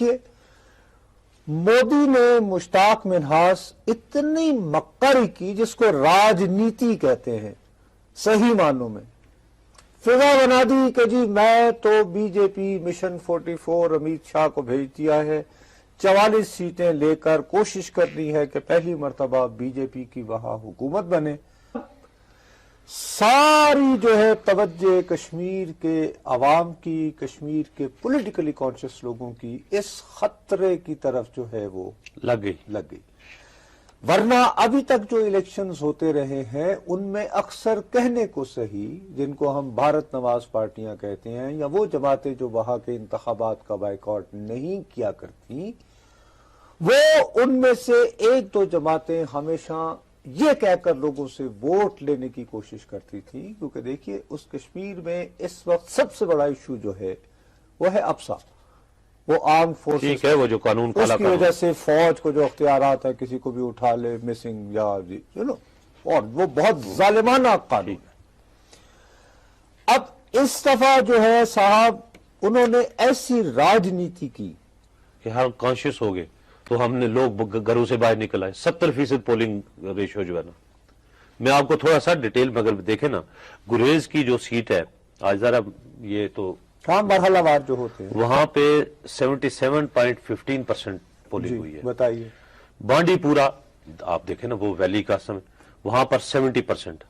کہ مودی نے مشتاق منہاس اتنی مکری کی جس کو راجنیتی کہتے ہیں صحیح معنوں میں، فضا بنا دی کہ جی میں تو بی جے پی مشن 44 امیت شاہ کو بھیج دیا ہے، 44 سیٹیں لے کر کوشش کرنی ہے کہ پہلی مرتبہ بی جے پی کی وہاں حکومت بنے۔ ساری جو ہے توجہ کشمیر کے عوام کی، کشمیر کے پولیٹیکلی کانشس لوگوں کی اس خطرے کی طرف جو ہے وہ لگ گئی۔ ورنہ ابھی تک جو الیکشنز ہوتے رہے ہیں ان میں اکثر کہنے کو صحیح، جن کو ہم بھارت نواز پارٹیاں کہتے ہیں، یا وہ جماعتیں جو وہاں کے انتخابات کا بائیکاٹ نہیں کیا کرتی، وہ ان میں سے ایک دو جماعتیں ہمیشہ یہ کہہ کر لوگوں سے ووٹ لینے کی کوشش کرتی تھی، کیونکہ دیکھیے اس کشمیر میں اس وقت سب سے بڑا ایشو جو ہے وہ ہے ابسا، وہ آرم فورسز، ٹھیک ہے، وہ جو قانون اس کی وجہ سے فوج کو جو اختیارات ہے، کسی کو بھی اٹھا لے مسنگ یا اور وہ بہت ظالمانہ قانون ہے۔ اب اس دفعہ جو ہے صاحب انہوں نے ایسی راجنیتی کی کہ ہر کانشیس ہو گئے، تو ہم نے لوگ گھروں سے باہر نکل آئے، 70% پولنگ ریشو جو ہے نا۔ میں آپ کو تھوڑا سا ڈیٹیل میں اگر دیکھیں نا، گریز کی جو سیٹ ہے آج ذرا یہ تو کام مرحلہ وار جو ہوتے ہیں وہاں پہ 77.15% پولنگ ہوئی ہے۔ بتائیے بانڈی پورا آپ دیکھیں نا، وہ ویلی کا سمے وہاں پر 70%،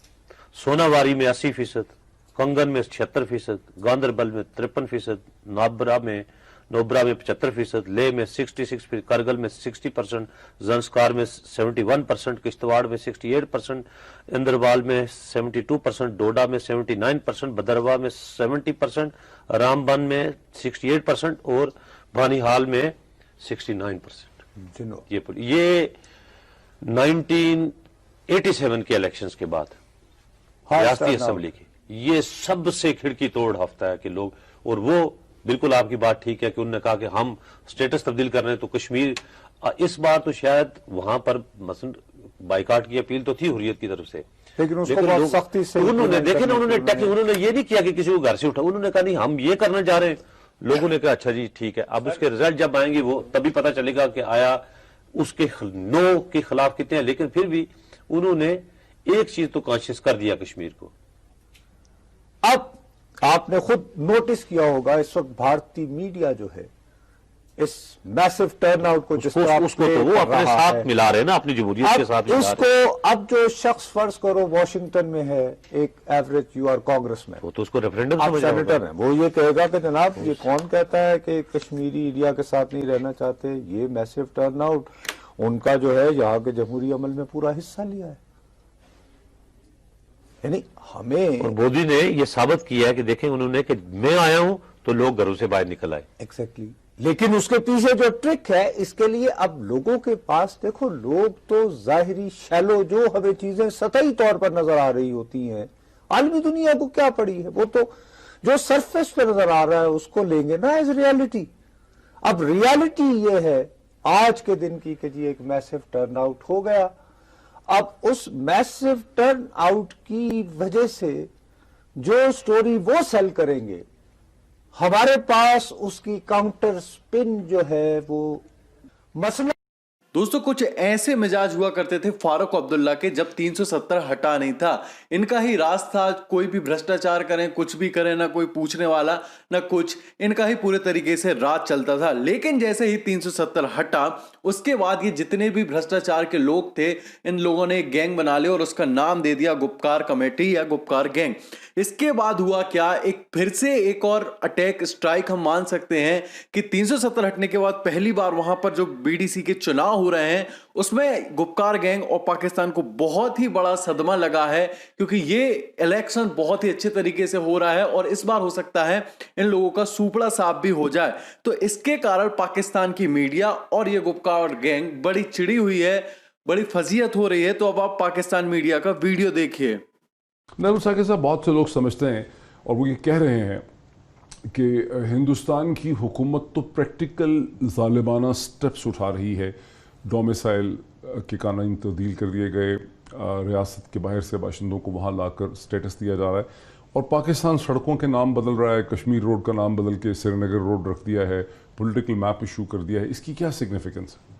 سوناواری میں 80%، کنگن میں 76%، گاندربل میں 53%، نوبرا میں 75%، لے میں 66%، کرگل میں 60%، زنسکار میں 71%، کشتواڑ میں 68%، اندروال میں 72%، ڈوڈا میں 79%، بھدرواہ میں 70%، رام بن میں 68% اور بھانی ہال میں 69%۔ یہ 1987 کے الیکشنز کے بعد ریاستی اسمبلی کی یہ سب سے کھڑکی توڑ ہفتہ ہے کہ لوگ، اور وہ بالکل آپ کی بات ٹھیک ہے کہ انہوں نے کہا کہ ہم سٹیٹس تبدیل کر رہے ہیں، تو کشمیر اس بار تو شاید وہاں پر مثلا بائیکاٹ کی اپیل تو تھی حریت کی طرف سے، لیکن اس کو بہت سختی سے انہوں نے دیکھے نا، انہوں نے یہ نہیں کیا کہ کسی کو گھر سے اٹھا، انہوں نے کہا نہیں ہم یہ کرنا چاہ رہے ہیں، لوگوں نے کہا اچھا جی ٹھیک ہے۔ اب اس کے رزلٹ جب آئیں گے وہ تبھی پتہ چلے گا کہ آیا اس کے نو کے خلاف کتنے ہیں، لیکن پھر بھی انہوں نے ایک چیز تو کانشیس کر دیا کشمیر کو۔ اب آپ نے خود نوٹس کیا ہوگا اس وقت بھارتی میڈیا جو ہے اس میسو ٹرن آؤٹ کو جس طرح اس کو تو وہ اپنے ساتھ ملا رہے نا، اپنی جمہوریت کے ساتھ اس کو اب جو شخص فرض کرو واشنگٹن میں ہے، ایک ایوریج یو آر کانگریس مین، وہ تو اس کو ریفرینڈم اب سینیٹر ہے، وہ یہ کہے گا کہ جناب یہ کون کہتا ہے کہ کشمیری انڈیا کے ساتھ نہیں رہنا چاہتے، یہ میسو ٹرن آؤٹ ان کا جو ہے یہاں کے جمہوری عمل میں پورا حصہ لیا ہے۔ یعنی ہمیں اور مودی نے یہ ثابت کیا ہے کہ دیکھیں انہوں نے کہ میں آیا ہوں تو لوگ گھروں سے باہر نکل آئے۔ ایگزیکٹلی، لیکن اس کے پیچھے جو ٹرک ہے اس کے لیے اب لوگوں کے پاس دیکھو، لوگ تو ظاہری شیلو جو ہمیں چیزیں سطحی طور پر نظر آ رہی ہوتی ہیں، عالمی دنیا کو کیا پڑی ہے، وہ تو جو سرفیس پہ نظر آ رہا ہے اس کو لیں گے نا ایز ریالٹی۔ اب ریالٹی یہ ہے آج کے دن کی کہ جی ایک میسو ٹرن آؤٹ ہو گیا۔ اب اس میسو ٹرن آؤٹ کی وجہ سے جو سٹوری وہ سیل کریں گے، ہمارے پاس اس کی کاؤنٹر سپن جو ہے وہ مسئلہ۔ دوستو کچھ ایسے مزاج ہوا کرتے تھے فاروق عبداللہ کے جب 370 ہٹا نہیں تھا، ان کا ہی راز تھا، کوئی بھی بھرشٹاچار کریں، کچھ بھی کریں، نہ کوئی پوچھنے والا نہ کچھ، ان کا ہی پورے طریقے سے راج چلتا تھا۔ لیکن جیسے ہی 370 ہٹا اس کے بعد یہ جتنے بھی بھرشٹاچار کے لوگ تھے ان لوگوں نے ایک گینگ بنا لیا اور اس کا نام دے دیا گپکار کمیٹی یا گپکار گینگ۔ اس کے بعد ہوا کیا، ایک پھر سے ایک اور اٹیک اسٹرائک ہم مان سکتے ہیں کہ 370 ہٹنے کے بعد پہلی بار وہاں پر جو بی ڈی سی کے چناؤ ہو رہے ہیں اس میں گپکار گینگ اور پاکستان کو بہت ہی بڑا صدمہ لگا ہے، کیونکہ یہ الیکشن بہت ہی اچھے طریقے سے ہو رہا ہے اور اس بار ہو سکتا ہے ان لوگوں کا سوپڑا صاف بھی ہو جائے۔ تو اس کے کارن پاکستان کی میڈیا اور یہ گپکار گینگ بڑی چڑی ہوئی ہے، بڑی فضیحت ہو رہی ہے۔ تو اب آپ پاکستان میڈیا کا ویڈیو دیکھیے۔ نرول ساکر صاحب، بہت سے لوگ سمجھتے ہیں اور وہ یہ کہہ رہے ہیں کہ ہندوستان کی حکومت تو پریکٹیکل ظالمانہ سٹیپس اٹھا رہی ہے، ڈومیسائل کے قوانین تبدیل کر دیے گئے، ریاست کے باہر سے باشندوں کو وہاں لا کر سٹیٹس دیا جا رہا ہے، اور پاکستان سڑکوں کے نام بدل رہا ہے، کشمیر روڈ کا نام بدل کے سری نگر روڈ رکھ دیا ہے، پولیٹیکل میپ ایشو کر دیا ہے، اس کی کیا سگنیفیکنس ہے؟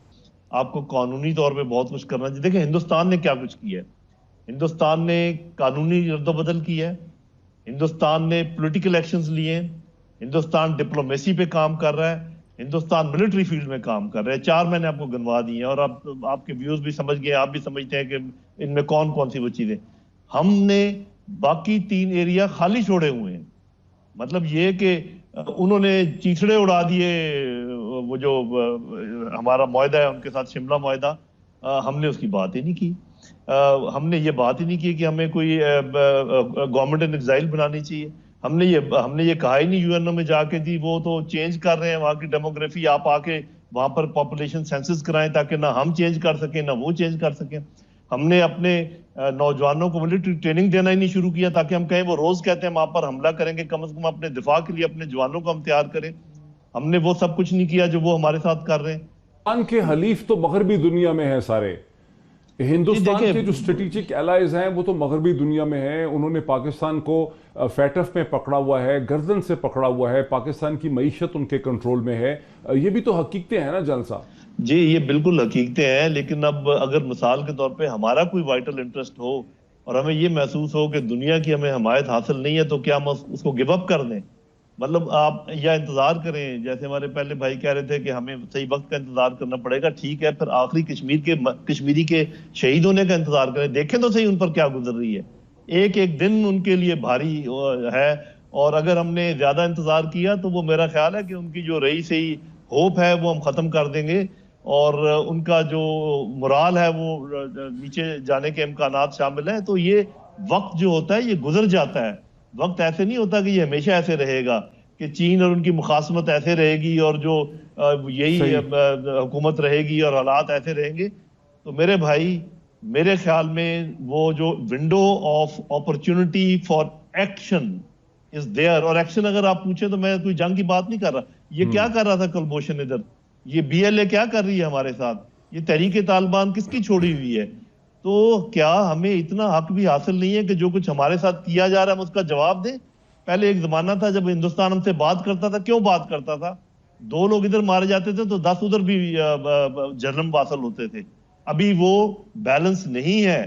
آپ کو قانونی طور پہ بہت کچھ کرنا چاہیے. دیکھیں ہندوستان نے کیا کچھ کیا ہے. ہندوستان نے قانونی رد و بدل کی ہے, ہندوستان نے پولیٹیکل ایکشنز لیے ہیں, ہندوستان ڈپلومیسی پہ کام کر رہا ہے, ہندوستان ملٹری فیلڈ میں کام کر رہا ہے. 4 میں نے آپ کو گنوا دیے ہیں اور آپ کے ویوز بھی سمجھ گئے, آپ بھی سمجھتے ہیں کہ ان میں کون کون سی وہ چیزیں. ہم نے باقی 3 ایریا خالی چھوڑے ہوئے ہیں. مطلب یہ کہ انہوں نے چیچڑے اڑا دیے, وہ جو ہمارا معاہدہ ہے ان کے ساتھ شملہ معاہدہ, ہم نے اس کی بات ہی نہیں کی. ہم نے یہ بات ہی نہیں کی کہ ہمیں کوئی گورنمنٹ ان ایگزائل بنانی چاہیے. ہم نے یہ کہا ہی نہیں یو این او میں جا کے جی وہ تو چینج کر رہے ہیں وہاں کی ڈیموگرافی, آپ آ کے وہاں پر پاپولیشن سینسس کرائیں تاکہ نہ ہم چینج کر سکیں نہ وہ چینج کر سکیں. ہم نے اپنے نوجوانوں کو ملٹری ٹریننگ دینا ہی نہیں شروع کیا تاکہ ہم کہیں وہ روز کہتے ہیں ہم آپ پر حملہ کریں گے, کم از کم اپنے دفاع کے لیے اپنے جوانوں کو ہم تیار کریں. ہم نے وہ سب کچھ نہیں کیا جو وہ ہمارے ساتھ کر رہے ہیں. پاکستان کے حلیف تو مغربی دنیا میں ہیں سارے. ہندوستان کے جو اسٹریٹجک الائز ہیں وہ تو مغربی دنیا میں ہیں. انہوں نے پاکستان کو فیٹف میں پکڑا ہوا ہے, گردن سے پکڑا ہوا ہے, پاکستان کی معیشت ان کے کنٹرول میں ہے. یہ بھی تو حقیقتیں ہیں نا جان صاحب. جی یہ بالکل حقیقتیں ہیں, لیکن اب اگر مثال کے طور پہ ہمارا کوئی وائٹل انٹرسٹ ہو اور ہمیں یہ محسوس ہو کہ دنیا کی ہمیں حمایت حاصل نہیں ہے تو کیا ہم اس کو گیو اپ کر دیں؟ مطلب آپ یا انتظار کریں, جیسے ہمارے پہلے بھائی کہہ رہے تھے کہ ہمیں صحیح وقت کا انتظار کرنا پڑے گا. ٹھیک ہے, پھر آخری کشمیری کے شہید ہونے کا انتظار کریں, دیکھیں تو صحیح ان پر کیا گزر رہی ہے. ایک دن ان کے لیے بھاری ہے, اور اگر ہم نے زیادہ انتظار کیا تو وہ میرا خیال ہے کہ ان کی جو رہی صحیح ہوپ ہے وہ ہم ختم کر دیں گے, اور ان کا جو مرال ہے وہ نیچے جانے کے امکانات شامل ہیں. تو یہ وقت جو ہوتا ہے یہ گزر جاتا ہے. وقت ایسے نہیں ہوتا کہ یہ ہمیشہ ایسے رہے گا کہ چین اور ان کی مخاصمت ایسے رہے گی اور جو یہی حکومت رہے گی اور حالات ایسے رہیں گے. تو میرے بھائی میرے خیال میں وہ جو window of opportunity for action is there, اور ایکشن اگر آپ پوچھیں تو میں کوئی جنگ کی بات نہیں کر رہا. یہ کیا کر رہا تھا کلبھوشن ادھر, یہ بی ایل اے کیا کر رہی ہے ہمارے ساتھ, یہ تحریک طالبان کس کی چھوڑی ہوئی ہے. تو کیا ہمیں اتنا حق بھی حاصل نہیں ہے کہ جو کچھ ہمارے ساتھ کیا جا رہا ہے ہم اس کا جواب دیں؟ پہلے ایک زمانہ تھا جب ہندوستان ہم سے بات کرتا تھا, کیوں بات کرتا تھا؟ 2 لوگ ادھر مارے جاتے تھے تو 10 ادھر بھی جرم حاصل ہوتے تھے. ابھی وہ بیلنس نہیں ہے.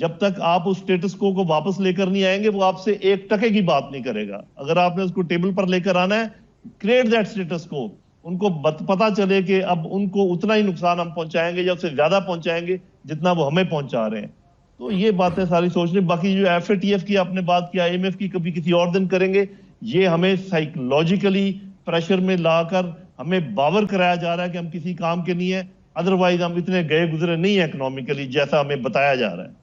جب تک آپ اس سٹیٹس کو واپس لے کر نہیں آئیں گے وہ آپ سے 1 ٹکے کی بات نہیں کرے گا. اگر آپ نے اس کو ٹیبل پر لے کر آنا ہے, کریٹ دیٹ سٹیٹس کو, ان کو پتا چلے کہ اب ان کو اتنا ہی نقصان ہم پہنچائیں گے یا اس سے زیادہ پہنچائیں گے جتنا وہ ہمیں پہنچا رہے ہیں. تو یہ باتیں ساری سوچ رہے. باقی جو ایف اے ٹی ایف کی آپ نے بات کیا, IMF کی کبھی کسی اور دن کریں گے. یہ ہمیں سائیکولوجیکلی پریشر میں لا کر ہمیں باور کرایا جا رہا ہے کہ ہم کسی کام کے نہیں ہیں, ادروائز ہم اتنے گئے گزرے نہیں ہیں اکنامکلی جیسا ہمیں بتایا جا رہا ہے.